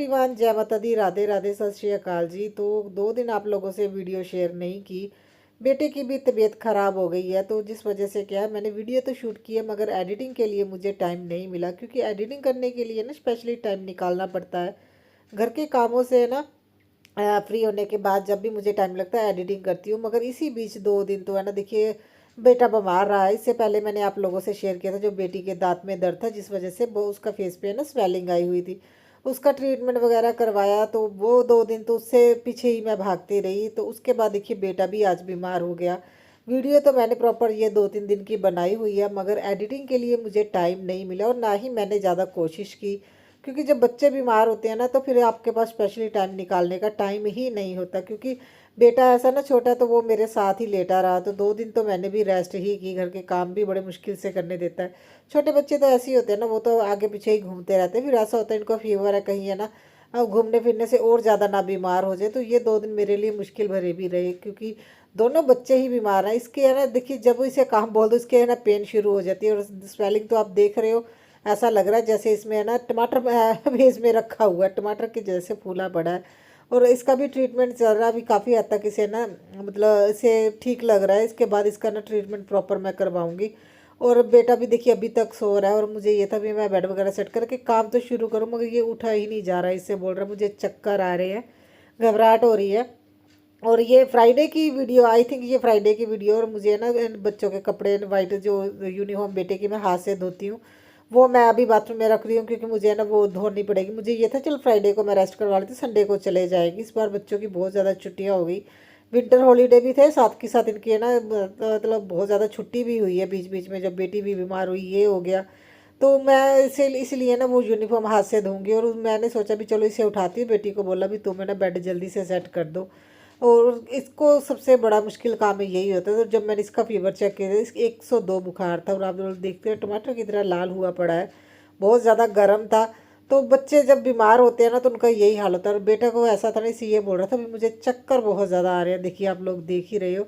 Everyone, जय माता दी, राधे राधे, सत श्री अकाल जी। तो 2 दिन आप लोगों से वीडियो शेयर नहीं की। बेटे की भी तबीयत ख़राब हो गई है, तो जिस वजह से क्या है, मैंने वीडियो तो शूट की है मगर एडिटिंग के लिए मुझे टाइम नहीं मिला, क्योंकि एडिटिंग करने के लिए ना स्पेशली टाइम निकालना पड़ता है। घर के कामों से ना फ्री होने के बाद जब भी मुझे टाइम लगता है एडिटिंग करती हूँ। मगर इसी बीच 2 दिन तो है ना, देखिए बेटा बीमार रहा है। इससे पहले मैंने आप लोगों से शेयर किया था जो बेटी के दांत में दर्द था, जिस वजह से वो उसका फेस पे है ना स्वेलिंग आई हुई थी। उसका ट्रीटमेंट वगैरह करवाया, तो वो 2 दिन तो उससे पीछे ही मैं भागती रही। तो उसके बाद देखिए बेटा भी आज बीमार हो गया। वीडियो तो मैंने प्रॉपर ये 2-3 दिन की बनाई हुई है, मगर एडिटिंग के लिए मुझे टाइम नहीं मिला और ना ही मैंने ज़्यादा कोशिश की। क्योंकि जब बच्चे बीमार होते हैं ना, तो फिर आपके पास स्पेशली टाइम निकालने का टाइम ही नहीं होता। क्योंकि बेटा ऐसा ना छोटा, तो वो मेरे साथ ही लेटा रहा, तो 2 दिन तो मैंने भी रेस्ट ही की। घर के काम भी बड़े मुश्किल से करने देता है। छोटे बच्चे तो ऐसे ही होते हैं ना, वो तो आगे पीछे ही घूमते रहते हैं। फिर ऐसा होता है इनको फीवर है कहीं, है ना, अब घूमने फिरने से और ज़्यादा ना बीमार हो जाए। तो ये 2 दिन मेरे लिए मुश्किल भरे भी रहे, क्योंकि दोनों बच्चे ही बीमार हैं। इसके है ना, देखिए जब इसे काम बोल दो, इसके है ना पेन शुरू हो जाती है। और स्वेलिंग तो आप देख रहे हो, ऐसा लग रहा है जैसे इसमें है ना टमाटर भेज में रखा हुआ है, टमाटर के जैसे फूला पड़ा है। और इसका भी ट्रीटमेंट चल रहा है अभी, काफ़ी हद तक इसे ना, मतलब इसे ठीक लग रहा है। इसके बाद इसका ना ट्रीटमेंट प्रॉपर मैं करवाऊंगी। और बेटा भी देखिए अभी तक सो रहा है, और मुझे ये था भी मैं बेड वगैरह सेट करके काम तो शुरू करूँ, मगर ये उठा ही नहीं जा रहा है। इससे बोल रहा है मुझे चक्कर आ रहे हैं, घबराहट हो रही है। और ये फ्राइडे की वीडियो, आई थिंक ये फ्राइडे की वीडियो। और मुझे ना इन बच्चों के कपड़े वाइट जो यूनिफॉर्म बेटे की मैं हाथ से धोती हूँ, वो मैं अभी बाथरूम में रख रही हूँ, क्योंकि मुझे ना वो धोनी पड़ेगी। मुझे ये था चल फ्राइडे को मैं रेस्ट करवा लेती, संडे को चले जाएगी। इस बार बच्चों की बहुत ज़्यादा छुट्टियाँ हो गई, विंटर हॉलीडे भी थे साथ के साथ इनकी, है ना, मतलब बहुत ज़्यादा छुट्टी भी हुई है बीच बीच में। जब बेटी भी बीमार हुई, ये हो गया, तो मैं इसे इसलिए ना वो यूनिफॉर्म हाथ से धोंगी। और मैंने सोचा भी चलो इसे उठाती हूँ, बेटी को बोला भी तुम्हें ना बेड जल्दी से सेट कर दो। और इसको सबसे बड़ा मुश्किल काम है यही होता है। तो जब मैंने इसका फीवर चेक किया, इसके 102 बुखार था। और आप लोग देखते हैं टमाटर की तरह लाल हुआ पड़ा है, बहुत ज़्यादा गर्म था। तो बच्चे जब बीमार होते हैं ना, तो उनका यही हाल होता है। और बेटा को ऐसा था ना, इसी ये बोल रहा था भी मुझे चक्कर बहुत ज़्यादा आ रहे हैं, देखिए आप लोग देख ही रहे हो।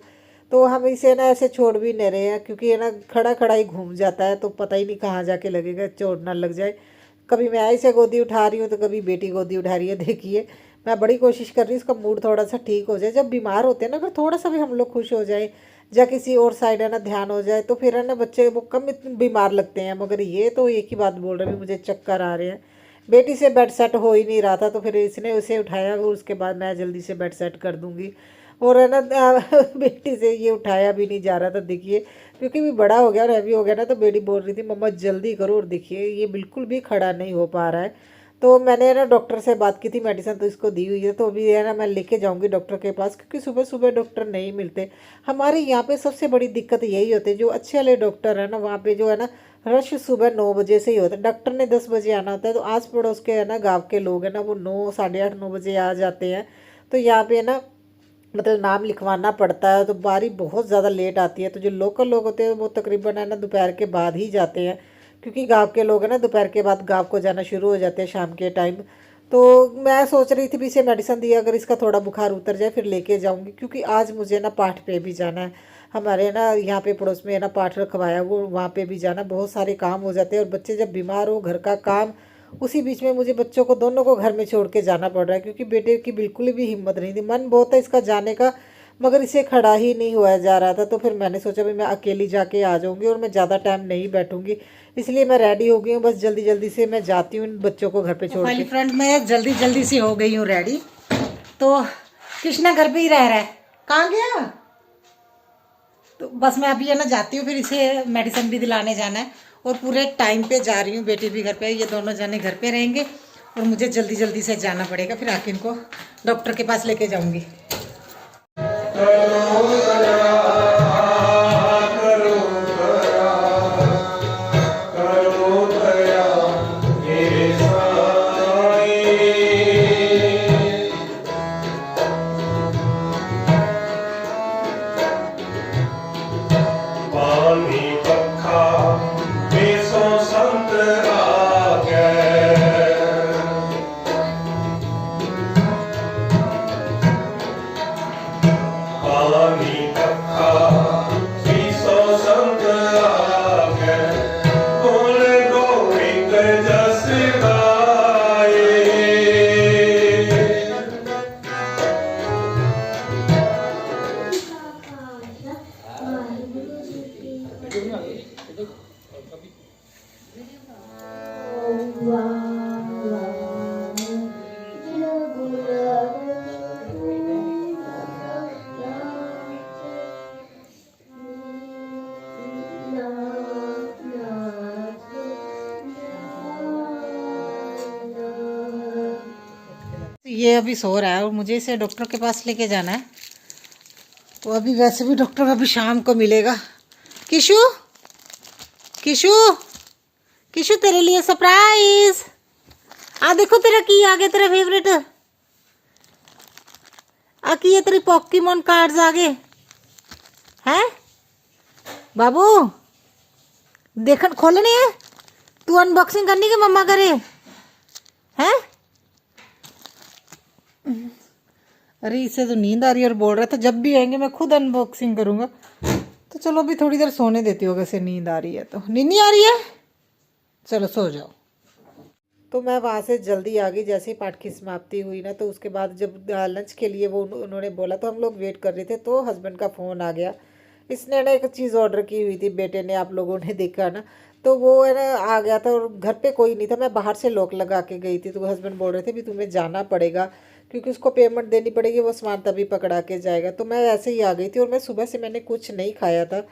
तो हम इसे ना ऐसे छोड़ भी नहीं रहे हैं, क्योंकि ये ना खड़ा खड़ा ही घूम जाता है, तो पता ही नहीं कहाँ जाके लगेगा, चोट ना लग जाए। कभी मैं ऐसे गोदी उठा रही हूँ, तो कभी बेटी गोदी उठा रही है। देखिए मैं बड़ी कोशिश कर रही हूँ इसका मूड थोड़ा सा ठीक हो जाए। जब बीमार होते हैं ना, अगर थोड़ा सा भी हम लोग खुश हो जाए या किसी और साइड है ना ध्यान हो जाए, तो फिर है ना बच्चे वो कम इतने बीमार लगते हैं। मगर ये तो एक ही बात बोल रहे हैं, मुझे चक्कर आ रहे हैं। बेटी से बेड सेट हो ही नहीं रहा था, तो फिर इसने उसे उठाया, और उसके बाद मैं जल्दी से बेड सेट कर दूंगी। और है ना बेटी से ये उठाया भी नहीं जा रहा था, देखिए, क्योंकि भी बड़ा हो गया और हैवी हो गया ना। तो बेटी बोल रही थी मम्मा जल्दी करो, और देखिए ये बिल्कुल भी खड़ा नहीं हो पा रहा है। तो मैंने ना डॉक्टर से बात की थी, मेडिसिन तो इसको दी हुई है। तो अभी है ना मैं लेके जाऊंगी डॉक्टर के पास, क्योंकि सुबह सुबह डॉक्टर नहीं मिलते हमारे यहाँ पे। सबसे बड़ी दिक्कत यही होती है, जो अच्छे वाले डॉक्टर है ना, वहाँ पे जो है ना रश सुबह 9 बजे से ही होता है। डॉक्टर ने 10 बजे आना होता है, तो आस पड़ोस के है ना गाँव के लोग हैं ना, वो 9, साढ़े 8, 9 बजे आ जाते हैं। तो यहाँ पे ना मतलब नाम लिखवाना पड़ता है, तो बारी बहुत ज़्यादा लेट आती है। तो जो लोकल लोग होते हैं वो तकरीबन है ना दोपहर के बाद ही जाते हैं, क्योंकि गांव के लोग हैं ना दोपहर के बाद गांव को जाना शुरू हो जाते हैं शाम के टाइम। तो मैं सोच रही थी भी इसे मेडिसिन दिया, अगर इसका थोड़ा बुखार उतर जाए फिर लेके जाऊंगी। क्योंकि आज मुझे ना पाठ पे भी जाना है, हमारे ना यहाँ पे पड़ोस में है ना पाठ रखवाया, वो वहाँ पे भी जाना। बहुत सारे काम हो जाते हैं, और बच्चे जब बीमार हो, घर का काम, उसी बीच में मुझे बच्चों को दोनों को घर में छोड़ के जाना पड़ रहा है। क्योंकि बेटे की बिल्कुल भी हिम्मत नहीं थी, मन बहुत है इसका जाने का, मगर इसे खड़ा ही नहीं हुआ जा रहा था। तो फिर मैंने सोचा भी मैं अकेली जाके आ जाऊंगी, और मैं ज़्यादा टाइम नहीं बैठूंगी। इसलिए मैं रेडी हो गई हूँ, बस जल्दी जल्दी से मैं जाती हूँ इन बच्चों को घर पे छोड़ के। फ्रेंड मैं जल्दी जल्दी से हो गई हूँ रेडी। तो कृष्णा घर पे ही रह रहा है, कहाँ गया? तो बस मैं अभी है ना जाती हूँ, फिर इसे मेडिसिन भी दिलाने जाना है। और पूरे टाइम पे जा रही हूँ, बेटी भी घर पे, ये दोनों जने घर पे रहेंगे। और मुझे जल्दी जल्दी से जाना पड़ेगा, फिर आके इनको डॉक्टर के पास लेके जाऊंगी। ये अभी सो रहा है और मुझे इसे डॉक्टर के पास लेके जाना है। तो अभी वैसे भी डॉक्टर अभी शाम को मिलेगा। किशु किशु किशु तेरे लिए सरप्राइज। आ देखो तेरा की आ गया, तेरा फेवरेट आ की, ये तेरी पॉकीमोन कार्ड्स आ गए हैं बाबू। देखन खोलने है, तू अनबॉक्सिंग करनी के मम्मा करे हैं। अरे इसे तो नींद आ रही है और बोल रहा था जब भी आएंगे मैं खुद अनबॉक्सिंग करूंगा। तो चलो अभी थोड़ी देर सोने देती होगा, इसे नींद आ रही है तो। नींद नहीं आ रही है, चलो सो जाओ। तो मैं वहाँ से जल्दी आ गई जैसे ही पाठ की समाप्ति हुई ना। तो उसके बाद जब लंच के लिए वो उन्होंने बोला तो हम लोग वेट कर रहे थे। तो हस्बैंड का फ़ोन आ गया। इसने ना एक चीज़ ऑर्डर की हुई थी, बेटे ने, आप लोगों ने देखा ना। तो वो है ना आ गया था और घर पे कोई नहीं था। मैं बाहर से लॉक लगा के गई थी। तो हस्बैंड बोल रहे थे भी तुम्हें जाना पड़ेगा क्योंकि उसको पेमेंट देनी पड़ेगी, वो सामान तभी पकड़ा के जाएगा। तो मैं ऐसे ही आ गई थी और मैं सुबह से मैंने कुछ नहीं खाया था।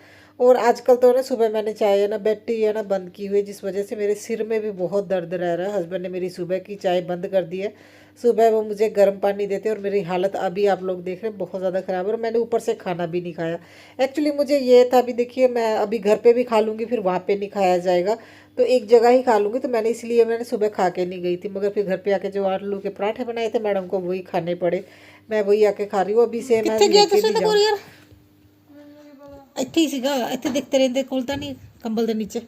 और आजकल तो ना सुबह मैंने चाय है ना बेड टी है ना बंद की हुई है, जिस वजह से मेरे सिर में भी बहुत दर्द रह रहा है। हस्बैंड ने मेरी सुबह की चाय बंद कर दी है। सुबह वो मुझे गर्म पानी देते और मेरी हालत अभी आप लोग देख रहे हैं बहुत ज़्यादा ख़राब है। और मैंने ऊपर से खाना भी नहीं खाया। एक्चुअली मुझे ये था, अभी देखिए मैं अभी घर पे भी खा लूँगी फिर वहाँ पे नहीं खाया जाएगा, तो एक जगह ही खा लूँगी। तो मैंने इसलिए मैंने सुबह खा के नहीं गई थी, मगर फिर घर पे आके जो आलू के पराठे बनाए थे मैडम को वही खाने पड़े। मैं वही आके खा रही हूँ अभी से। मैं लेके भी जाऊँ। ਇੱਥੇ ਹੀ ਸੀਗਾ, ਇੱਥੇ ਦੇਖते ਰਹਿੰਦੇ, ਖੋਲਤਾ ਨਹੀਂ ਕੰਬਲ ਦੇ ਨੀਚੇ।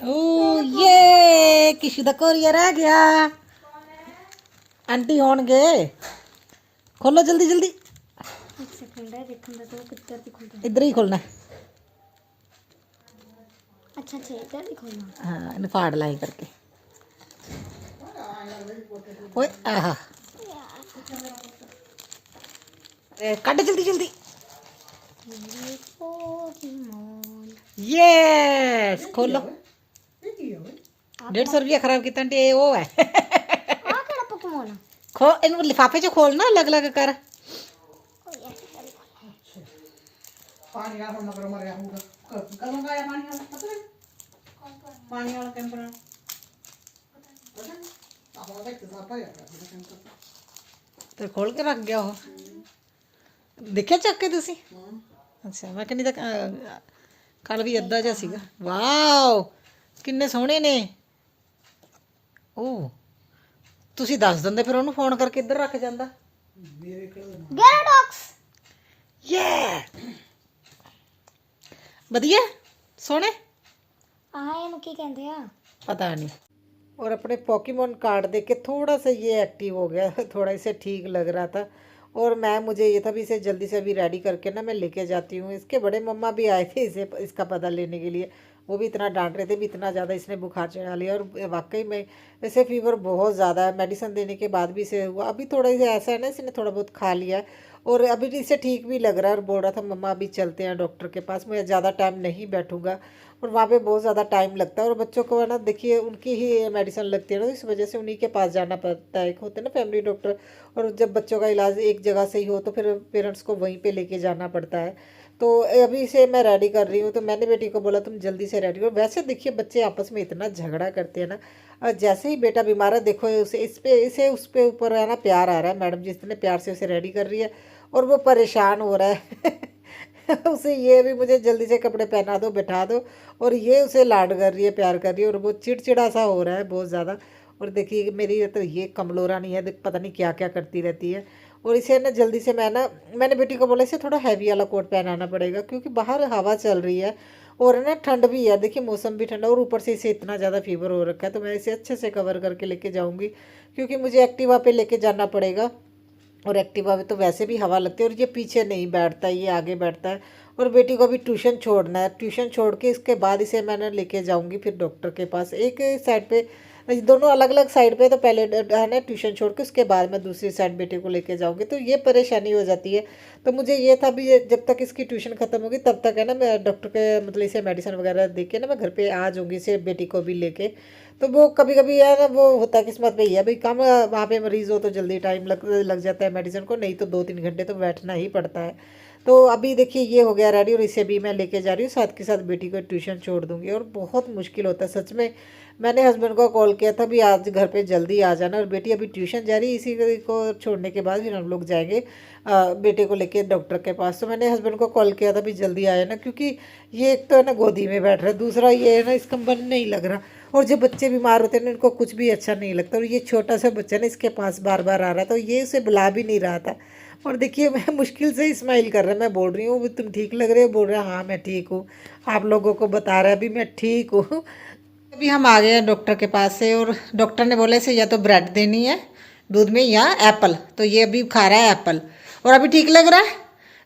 ओ ये किशु दा कोरियर आ गया। आंटी होणगे, खोलो जल्दी जल्दी। इधर ही खोलना है। अच्छा अच्छा इधर ही खोलना। हाँ इन्हें फाड़ लाई करके। ओए आहा काट जल्दी जल्दी। यस खोलो। 150 रुपया खराब किया आंटी, वो है खो इन लिफाफे जो खोलना अलग अलग कर। पानी वाला मगर मर गया होगा, कब मंगाया पानी वाला पता है? पानी वाला टेम्पर तो खोल के रख गया हो, देखिया चक के तुसी? अच्छा मैं कहनी तक कल भी अद्धा जा सीगा। वाओ किन्ने सोहणे ने। ओ ਤੁਸੀਂ ਦੱਸ ਦਿੰਦੇ ਫਿਰ ਉਹਨੂੰ ਫੋਨ ਕਰਕੇ ਇੱਧਰ ਰੱਖ ਜਾਂਦਾ। ਗੈਰਾਡੌਕਸ ਯੇ ਵਧੀਆ ਸੋਹਣੇ ਆਹ ਇਹਨੂੰ ਕੀ ਕਹਿੰਦੇ ਆ पता नहीं। और अपने पॉकीमोन कार्ड देख के थोड़ा सा ये एक्टिव हो गया, थोड़ा इसे ठीक लग रहा था। और मैं मुझे ये था भी इसे जल्दी से अभी रेडी करके ना मैं लेके जाती हूँ। इसके बड़े मम्मा भी आए थे इसे इसका पता लेने के लिए। वो भी इतना डांट रहे थे भी इतना ज़्यादा इसने बुखार चढ़ा लिया। और वाकई में इसे फीवर बहुत ज़्यादा है, मेडिसिन देने के बाद भी इसे हुआ। अभी थोड़ा इसे ऐसा है ना, इसने थोड़ा बहुत खा लिया है और अभी इसे ठीक भी लग रहा है। और बोल रहा था मम्मा अभी चलते हैं डॉक्टर के पास, मैं ज़्यादा टाइम नहीं बैठूंगा और वहाँ पे बहुत ज़्यादा टाइम लगता है। और बच्चों को है ना देखिए उनकी ही मेडिसिन लगती है ना, इस वजह से उन्हीं के पास जाना पड़ता है। एक होते हैं ना फैमिली डॉक्टर, और जब बच्चों का इलाज एक जगह से ही हो तो फिर पेरेंट्स को वहीं पे लेके जाना पड़ता है। तो अभी इसे मैं रेडी कर रही हूँ। तो मैंने बेटी को बोला तुम जल्दी से रेडी करो। वैसे देखिए बच्चे आपस में इतना झगड़ा करते हैं ना, और जैसे ही बेटा बीमार है देखो उसे इस पे इसे उस पे ऊपर है ना प्यार आ रहा है। मैडम जितने प्यार से उसे रेडी कर रही है और वो परेशान हो रहा है उसे ये भी मुझे जल्दी से कपड़े पहना दो बैठा दो, और ये उसे लाड कर रही है प्यार कर रही है और वो चिड़चिड़ा सा हो रहा है बहुत ज़्यादा। और देखिए मेरी तो ये कमलोरा नहीं है, पता नहीं क्या क्या करती रहती है। और इसे ना जल्दी से मैंने बेटी को बोला इसे थोड़ा हैवी वाला कोट पहनाना पड़ेगा क्योंकि बाहर हवा चल रही है और ना ठंड भी है। देखिए मौसम भी ठंडा और ऊपर से इसे इतना ज़्यादा फीवर हो रखा है। तो मैं इसे अच्छे से कवर करके लेके जाऊँगी क्योंकि मुझे एक्टिवा पे लेके जाना पड़ेगा। और एक्टिवा में तो वैसे भी हवा लगती है और ये पीछे नहीं बैठता, ये आगे बैठता है। और बेटी को भी ट्यूशन छोड़ना है, ट्यूशन छोड़ के इसके बाद इसे मैंने लेके जाऊंगी फिर डॉक्टर के पास। एक साइड पे दोनों अलग अलग साइड पे, तो पहले है ना ट्यूशन छोड़ के उसके बाद मैं दूसरी साइड बेटे को लेके जाऊँगी, तो ये परेशानी हो जाती है। तो मुझे ये था भी जब तक इसकी ट्यूशन ख़त्म होगी तब तक है ना मैं डॉक्टर के मतलब इसे मेडिसिन वगैरह दे के ना मैं घर पे आ जाऊँगी इसे बेटी को भी लेके। तो वो कभी कभी है ना वो होता है किस्मत में ही है भाई, कम वहाँ पे मरीज़ हो तो जल्दी टाइम लग जाता है मेडिसिन को, नहीं तो 2-3 घंटे तो बैठना ही पड़ता है। तो अभी देखिए ये हो गया रेडी और इसे भी मैं लेके जा रही हूँ, साथ के साथ बेटी को ट्यूशन छोड़ दूँगी। और बहुत मुश्किल होता है सच में। मैंने हस्बैंड को कॉल किया था भी आज घर पे जल्दी आ जाना, और बेटी अभी ट्यूशन जा रही है, इसी को छोड़ने के बाद फिर हम लोग जाएंगे बेटे को लेके डॉक्टर के पास। तो मैंने हस्बैंड को कॉल किया था भी जल्दी आए ना, क्योंकि ये एक तो है ना गोदी में बैठ रहा है, दूसरा ये है ना इसका मन नहीं लग रहा। और जब बच्चे बीमार होते हैं ना इनको कुछ भी अच्छा नहीं लगता, और ये छोटा सा बच्चा ना इसके पास बार बार आ रहा था, तो ये उसे बुला भी नहीं रहा था। और देखिए मैं मुश्किल से स्माइल कर रहा है, मैं बोल रही हूँ तुम ठीक लग रहे हो, बोल रहे हैं हाँ मैं ठीक हूँ, आप लोगों को बता रहा है अभी मैं ठीक हूँ। अभी हम आ गए हैं डॉक्टर के पास से, और डॉक्टर ने बोला इसे या तो ब्रेड देनी है दूध में या एप्पल, तो ये अभी खा रहा है एप्पल और अभी ठीक लग रहा है।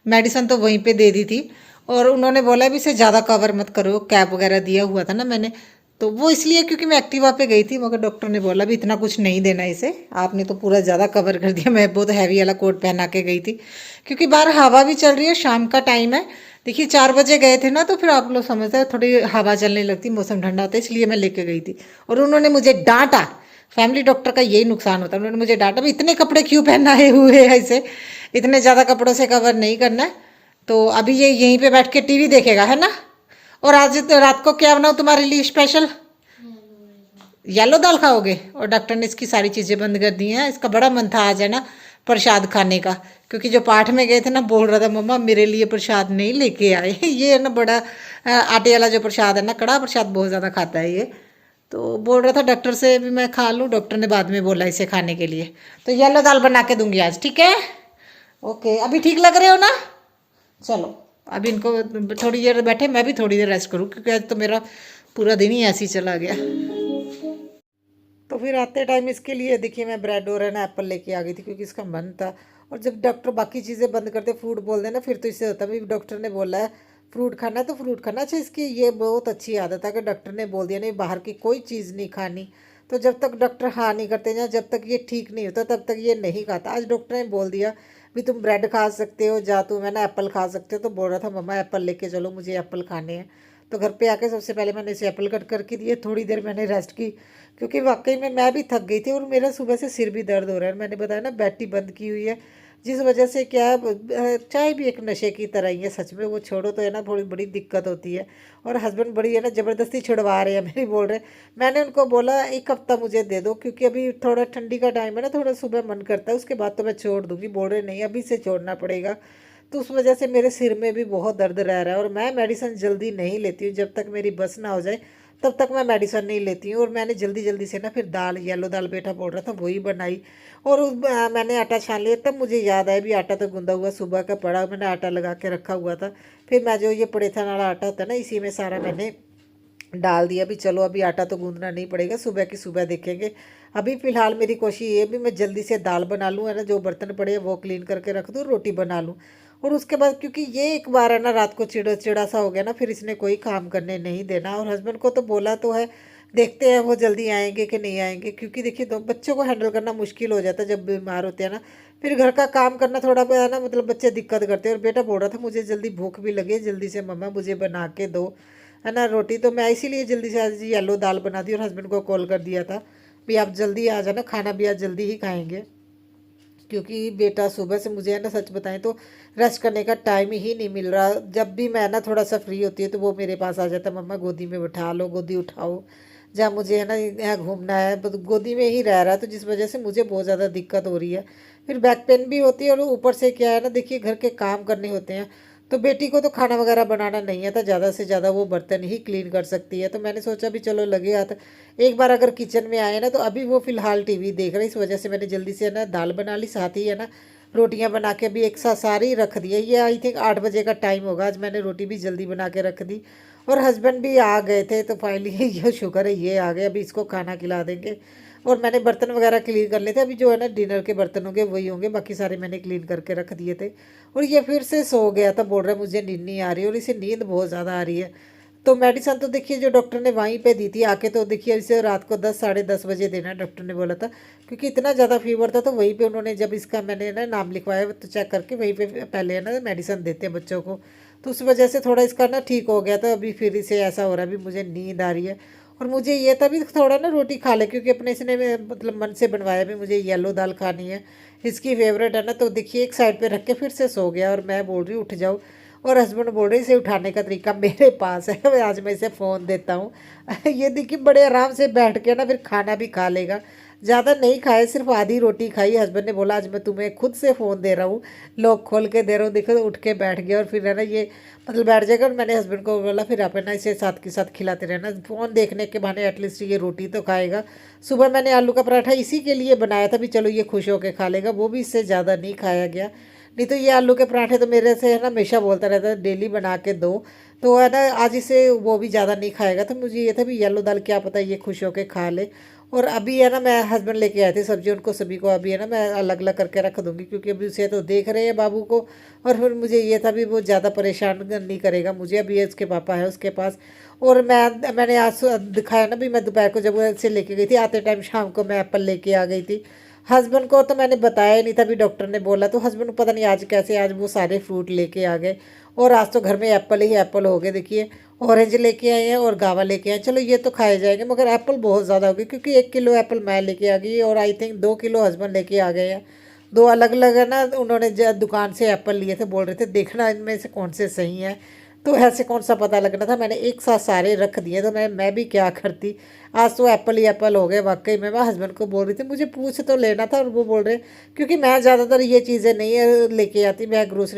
मेडिसिन तो वहीं पे दे दी थी, और उन्होंने बोला भी इसे ज़्यादा कवर मत करो, कैप वगैरह दिया हुआ था ना मैंने, तो वो इसलिए क्योंकि मैं एक्टिवा पे गई थी, मगर डॉक्टर ने बोला भी इतना कुछ नहीं देना इसे, आपने तो पूरा ज़्यादा कवर कर दिया। मैं बहुत हैवी वाला कोट पहना के गई थी क्योंकि बाहर हवा भी चल रही है, शाम का टाइम है। देखिए 4 बजे गए थे ना, तो फिर आप लोग समझते हैं थोड़ी हवा चलने लगती, मौसम ठंडा होता है, इसलिए मैं लेके गई थी। और उन्होंने मुझे डांटा, फैमिली डॉक्टर का यही नुकसान होता है, उन्होंने मुझे डांटा भी इतने कपड़े क्यों पहनाए हुए हैं इसे, इतने ज़्यादा कपड़ों से कवर नहीं करना है। तो अभी ये यहीं पे बैठ के टीवी देखेगा है ना। और आज तो रात को क्या बनाऊँ तुम्हारे लिए स्पेशल? येलो दाल खाओगे? और डॉक्टर ने इसकी सारी चीज़ें बंद कर दी हैं, इसका बड़ा मन था आज है ना प्रसाद खाने का, क्योंकि जो पाठ में गए थे ना बोल रहा था मम्मा मेरे लिए प्रसाद नहीं लेके आए। ये है ना बड़ा आटे वाला जो प्रसाद है ना, कड़ा प्रसाद बहुत ज़्यादा खाता है ये। तो बोल रहा था डॉक्टर से भी मैं खा लूँ, डॉक्टर ने बाद में बोला इसे खाने के लिए। तो येलो दाल बना के दूंगी आज, ठीक है? ओके, अभी ठीक लग रहे हो ना? चलो अभी इनको थोड़ी देर बैठे, मैं भी थोड़ी देर रेस्ट करूँ, क्योंकि आज तो मेरा पूरा दिन ही ऐसे ही चला गया। तो फिर आते टाइम इसके लिए देखिए मैं ब्रेड और है ना एप्पल लेके आ गई थी, क्योंकि इसका मन था। और जब डॉक्टर बाकी चीज़ें बंद करते फ्रूट बोल देना, फिर तो इससे होता है डॉक्टर ने बोला है फ्रूट खाना है तो फ्रूट खाना। अच्छा इसकी ये बहुत अच्छी आदत है कि डॉक्टर ने बोल दिया नहीं बाहर की कोई चीज़ नहीं खानी, तो जब तक डॉक्टर हाँ नहीं करते या जब तक ये ठीक नहीं होता तब तक ये नहीं खाता। आज डॉक्टर ने बोल दिया भी तुम ब्रेड खा सकते हो, जा तुम है ना एप्पल खा सकते हो। तो बोल रहा था मम्मा एप्पल लेके चलो, मुझे एप्पल खाने हैं। तो घर पे आके सबसे पहले मैंने इसे एप्पल कट करके दिए, थोड़ी देर मैंने रेस्ट की, क्योंकि वाकई में मैं भी थक गई थी और मेरा सुबह से सिर भी दर्द हो रहा है। मैंने बताया ना बैटरी बंद की हुई है, जिस वजह से क्या है चाय भी एक नशे की तरह ही है सच में, वो छोड़ो तो है ना थोड़ी बड़ी दिक्कत होती है। और हस्बैंड बड़ी है ना ज़बरदस्ती छुड़वा रहे हैं मेरी, बोल रहे मैंने उनको बोला 1 हफ्ता मुझे दे दो, क्योंकि अभी थोड़ा ठंडी का टाइम है ना, थोड़ा सुबह मन करता है, उसके बाद तो मैं छोड़ दूँगी। बोल रहे नहीं अभी से छोड़ना पड़ेगा। तो उस वजह से मेरे सिर में भी बहुत दर्द रह रहा है, और मैं मेडिसिन जल्दी नहीं लेती हूँ, जब तक मेरी बस ना हो जाए तब तक मैं मेडिसिन नहीं लेती हूँ। और मैंने जल्दी जल्दी से ना फिर दाल, येलो दाल बेटा बोल रहा था वही बनाई, और मैंने आटा छान लिया। तब मुझे याद आया भी आटा तो गूंदा हुआ सुबह का पड़ा, मैंने आटा लगा के रखा हुआ था। फिर मैं जो ये पड़ेथन वाला आटा होता है ना इसी में सारा मैंने डाल दिया भी, चलो अभी आटा तो गूंदना नहीं पड़ेगा, सुबह की सुबह देखेंगे। अभी फ़िलहाल मेरी कोशिश ये भी मैं जल्दी से दाल बना लूँ है ना, जो बर्तन पड़े हैं वो क्लीन करके रख दूँ, रोटी बना लूँ। और उसके बाद क्योंकि ये एक बार है ना रात को चिड़ा चिड़ा सा हो गया ना, फिर इसने कोई काम करने नहीं देना। और हस्बैंड को तो बोला तो है, देखते हैं वो जल्दी आएंगे कि नहीं आएंगे, क्योंकि देखिए दो बच्चों को हैंडल करना मुश्किल हो जाता है जब बीमार होते हैं ना। फिर घर का काम करना थोड़ा है ना, मतलब बच्चे दिक्कत करते हैं। और बेटा बोल रहा था मुझे जल्दी भूख भी लगी, जल्दी से मम्मा मुझे बना के दो है ना रोटी। तो मैं इसीलिए जल्दी से आज येलो दाल बना दी और हस्बैंड को कॉल कर दिया था भी आप जल्दी आ जाना, खाना भी आज जल्दी ही खाएंगे। क्योंकि बेटा सुबह से मुझे है ना सच बताएं तो रेस्ट करने का टाइम ही नहीं मिल रहा। जब भी मैं ना थोड़ा सा फ्री होती है तो वो मेरे पास आ जाता है, मम्मा गोदी में बैठा लो, गोदी उठाओ, जहाँ मुझे है ना यहाँ घूमना है, गोदी में ही रह रहा है। तो जिस वजह से मुझे बहुत ज़्यादा दिक्कत हो रही है, फिर बैक पेन भी होती है। और ऊपर से क्या है ना देखिए घर के काम करने होते हैं, तो बेटी को तो खाना वगैरह बनाना नहीं आता, ज़्यादा से ज़्यादा वो बर्तन ही क्लीन कर सकती है। तो मैंने सोचा भी चलो लगे हाथ एक बार अगर किचन में आए ना। तो अभी वो फ़िलहाल टीवी देख रहे, इस वजह से मैंने जल्दी से ना दाल बना ली, साथ ही है ना रोटियां बना के भी एक साथ सारी रख दिया। ये आई थिंक 8 बजे का टाइम होगा, आज मैंने रोटी भी जल्दी बना के रख दी। और हस्बैंड भी आ गए थे, तो फाइनली ये शुक्र है ये आ गए, अभी इसको खाना खिला देंगे। और मैंने बर्तन वगैरह क्लीन कर लिए थे, अभी जो है ना डिनर के बर्तन होंगे वही होंगे, बाकी सारे मैंने क्लीन करके रख दिए थे। और ये फिर से सो गया था, बोल रहा है मुझे नींद नहीं आ रही, और इसे नींद बहुत ज़्यादा आ रही है। तो मेडिसिन तो देखिए जो डॉक्टर ने वहीं पे दी थी आके, तो देखिए इसे रात को 10 साढ़े 10 बजे देना डॉक्टर ने बोला था, क्योंकि इतना ज़्यादा फीवर था। तो वहीं पे उन्होंने जब इसका मैंने ना नाम लिखवाया तो चेक करके वहीं पे पहले है ना मेडिसिन देते हैं बच्चों को, तो उस वजह से थोड़ा इसका ना ठीक हो गया था। अभी फिर इसे ऐसा हो रहा है, अभी मुझे नींद आ रही है। और मुझे ये था भी थोड़ा ना रोटी खा ले, क्योंकि अपने इसने मतलब मन से बनवाया भी, मुझे येलो दाल खानी है, इसकी फेवरेट है ना। तो देखिए एक साइड पे रख के फिर से सो गया, और मैं बोल रही हूँ उठ जाओ, और हस्बैंड बोल रहे इसे उठाने का तरीका मेरे पास है। आज मैं इसे फ़ोन देता हूँ। ये देखिए बड़े आराम से बैठ के ना फिर खाना भी खा लेगा। ज़्यादा नहीं खाए, सिर्फ आधी रोटी खाई। हस्बैंड ने बोला आज मैं तुम्हें खुद से फ़ोन दे रहा हूँ, लॉक खोल के दे रहा हूँ। देखो उठ के बैठ गया, और फिर है ना ये मतलब बैठ जाएगा। और मैंने हस्बैंड को बोला फिर आप है ना इसे साथ के साथ खिलाते रहना, फ़ोन देखने के बहाने एटलीस्ट ये रोटी तो खाएगा। सुबह मैंने आलू का पराठा इसी के लिए बनाया था भी चलो ये खुश होकर खा लेगा, वो भी इससे ज़्यादा नहीं खाया गया। नहीं तो ये आलू के पराठे तो मेरे से है ना हमेशा बोलता रहता है डेली बना के दो। तो है ना आज इसे वो भी ज़्यादा नहीं खाएगा, तो मुझे ये था भी येलो दाल क्या पता ये खुश होके खा ले। और अभी है ना मैं हस्बैंड लेके आए थे सब्जी, उनको सभी को अभी है ना मैं अलग अलग करके रख दूंगी, क्योंकि अभी उसे तो देख रहे हैं बाबू को। और फिर मुझे ये था भी वो ज़्यादा परेशान नहीं करेगा मुझे, अभी ये उसके पापा है उसके पास। और मैंने आज दिखाया ना भी, मैं दोपहर को जब से लेके गई थी, आते टाइम शाम को मैं एप्पल लेके आ गई थी। हस्बैंड को तो मैंने बताया ही नहीं था, भी डॉक्टर ने बोला। तो हस्बैंड को पता नहीं आज कैसे आज वो सारे फ्रूट लेके आ गए, और आज तो घर में एप्पल ही एप्पल हो गए। देखिए ऑरेंज लेके आए हैं और गावा लेके आए हैं, चलो ये तो खाए जाएंगे, मगर एप्पल बहुत ज़्यादा हो गए, क्योंकि 1 किलो एप्पल मैं लेके आ गई, और आई थिंक 2 किलो हस्बैंड लेके आ गए हैं। दो अलग अलग है ना, उन्होंने दुकान से एप्पल लिए थे, बोल रहे थे देखना इनमें से कौन से सही हैं। तो ऐसे कौन सा पता लगना था, मैंने एक साथ सारे रख दिए। तो मैं भी क्या करती, आज तो एप्पल ही एप्पल हो गए वाकई में। मैं हस्बैंड को बोल रही थी मुझे पूछ तो लेना था, और वो बोल रहे क्योंकि मैं ज़्यादातर ये चीज़ें नहीं लेके आती, मैं ग्रोसरी